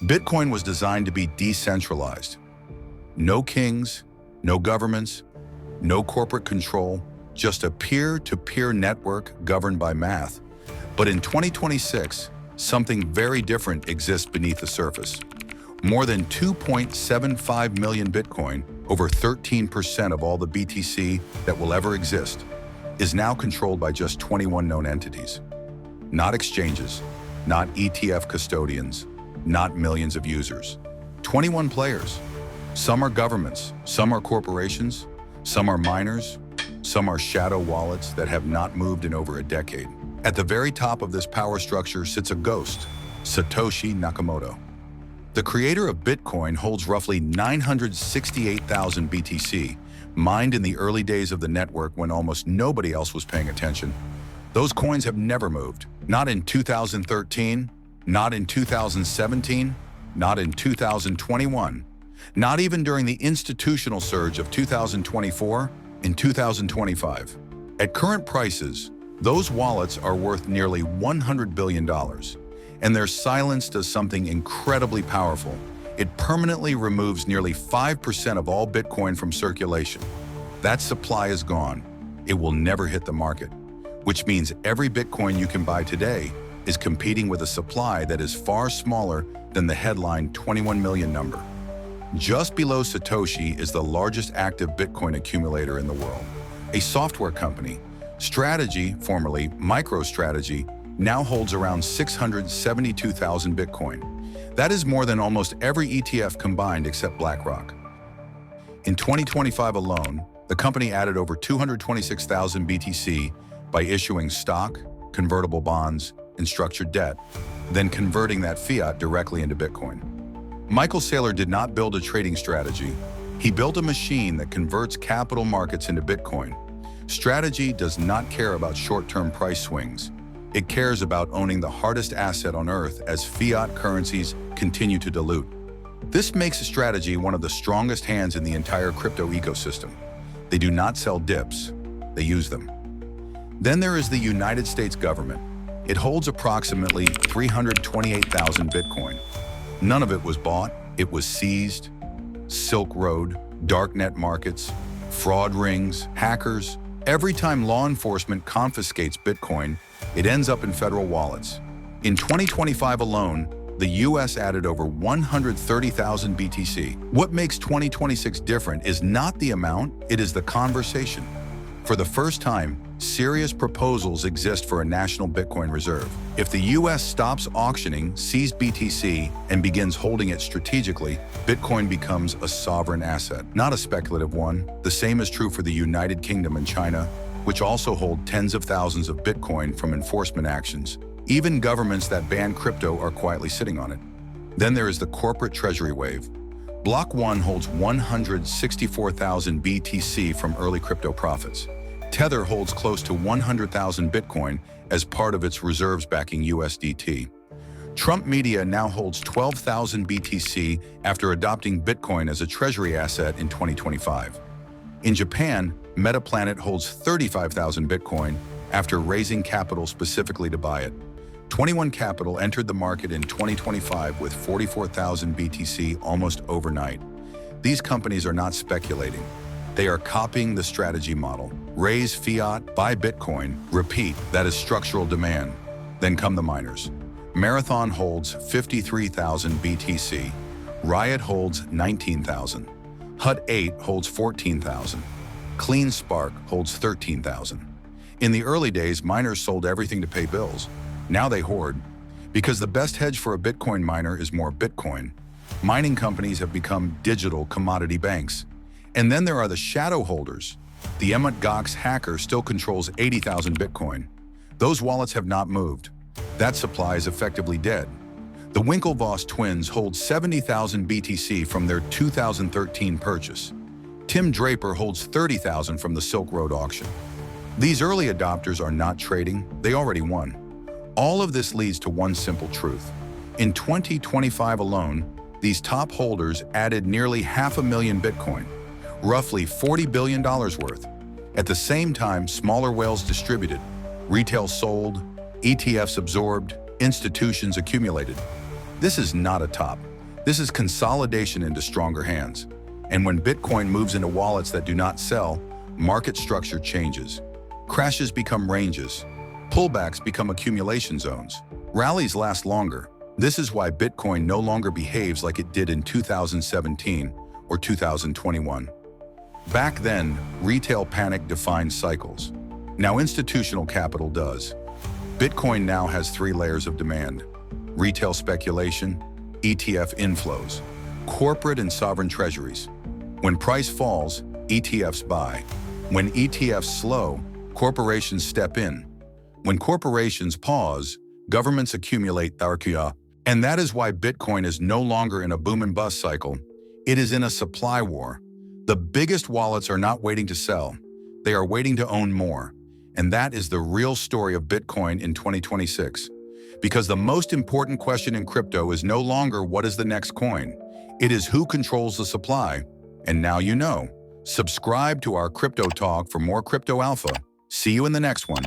Bitcoin was designed to be decentralized. No kings, no governments, no corporate control, just a peer-to-peer network governed by math. But in 2026, something very different exists beneath the surface. More than 2.75 million Bitcoin, over 13% of all the BTC that will ever exist, is now controlled by just 21 known entities. Not exchanges, not ETF custodians, not millions of users. 21 players. Some are governments, some are corporations, some are miners, some are shadow wallets that have not moved in over a decade. At the very top of this power structure sits a ghost, Satoshi Nakamoto. The creator of Bitcoin holds roughly 968,000 BTC, mined in the early days of the network when almost nobody else was paying attention. Those coins have never moved. Not in 2013, not in 2017, not in 2021, not even during the institutional surge of 2024 and 2025. At current prices, those wallets are worth nearly $100 billion, and their silence does something incredibly powerful. It permanently removes nearly 5% of all Bitcoin from circulation. That supply is gone. It will never hit the market, which means every Bitcoin you can buy today is competing with a supply that is far smaller than the headline 21 million number. Just below Satoshi is the largest active Bitcoin accumulator in the world. A software company, Strategy, formerly MicroStrategy, now holds around 672,000 Bitcoin. That is more than almost every ETF combined except BlackRock. In 2025 alone, the company added over 226,000 BTC by issuing stock, convertible bonds, and structured debt, then converting that fiat directly into Bitcoin. Michael Saylor did not build a trading strategy. He built a machine that converts capital markets into Bitcoin. Strategy does not care about short-term price swings. It cares about owning the hardest asset on Earth as fiat currencies continue to dilute. This makes Strategy one of the strongest hands in the entire crypto ecosystem. They do not sell dips, they use them. Then there is the United States government. It holds approximately 328,000 Bitcoin. None of it was bought, it was seized. Silk Road, darknet markets, fraud rings, hackers. Every time law enforcement confiscates Bitcoin, it ends up in federal wallets. In 2025 alone, the US added over 130,000 BTC. What makes 2026 different is not the amount, it is the conversation. For the first time, serious proposals exist for a national Bitcoin reserve. If the US stops auctioning seized BTC and begins holding it strategically, Bitcoin becomes a sovereign asset, not a speculative one. The same is true for the United Kingdom and China, which also hold tens of thousands of Bitcoin from enforcement actions. Even governments that ban crypto are quietly sitting on it. Then there is the corporate treasury wave. Block 1 holds 164,000 BTC from early crypto profits. Tether holds close to 100,000 Bitcoin as part of its reserves backing USDT. Trump Media now holds 12,000 BTC after adopting Bitcoin as a treasury asset in 2025. In Japan, MetaPlanet holds 35,000 Bitcoin after raising capital specifically to buy it. 21 Capital entered the market in 2025 with 44,000 BTC almost overnight. These companies are not speculating. They are copying the strategy model. Raise fiat, buy Bitcoin, repeat. That is structural demand. Then come the miners. Marathon holds 53,000 BTC. Riot holds 19,000. HUD 8 holds 14,000. Clean Spark holds 13,000. In the early days, miners sold everything to pay bills. Now they hoard. Because the best hedge for a Bitcoin miner is more Bitcoin. Mining companies have become digital commodity banks. And then there are the shadow holders. The Mt. Gox hacker still controls 80,000 Bitcoin. Those wallets have not moved. That supply is effectively dead. The Winklevoss twins hold 70,000 BTC from their 2013 purchase. Tim Draper holds 30,000 from the Silk Road auction. These early adopters are not trading, they already won. All of this leads to one simple truth. In 2025 alone, these top holders added nearly 500,000 Bitcoin, roughly $40 billion worth. At the same time, smaller whales distributed, retail sold, ETFs absorbed, institutions accumulated. This is not a top. This is consolidation into stronger hands. And when Bitcoin moves into wallets that do not sell, market structure changes. Crashes become ranges. Pullbacks become accumulation zones. Rallies last longer. This is why Bitcoin no longer behaves like it did in 2017 or 2021. Back then, retail panic defined cycles. Now institutional capital does. Bitcoin now has 3 layers of demand: retail speculation, ETF inflows, corporate and sovereign treasuries. When price falls, ETFs buy. When ETFs slow, corporations step in. When corporations pause, governments accumulate tharkia. And that is why Bitcoin is no longer in a boom and bust cycle. It is in a supply war. The biggest wallets are not waiting to sell. They are waiting to own more. And that is the real story of Bitcoin in 2026. Because the most important question in crypto is no longer what is the next coin. It is who controls the supply. And now you know. Subscribe to our Crypto Talk for more crypto alpha. See you in the next one.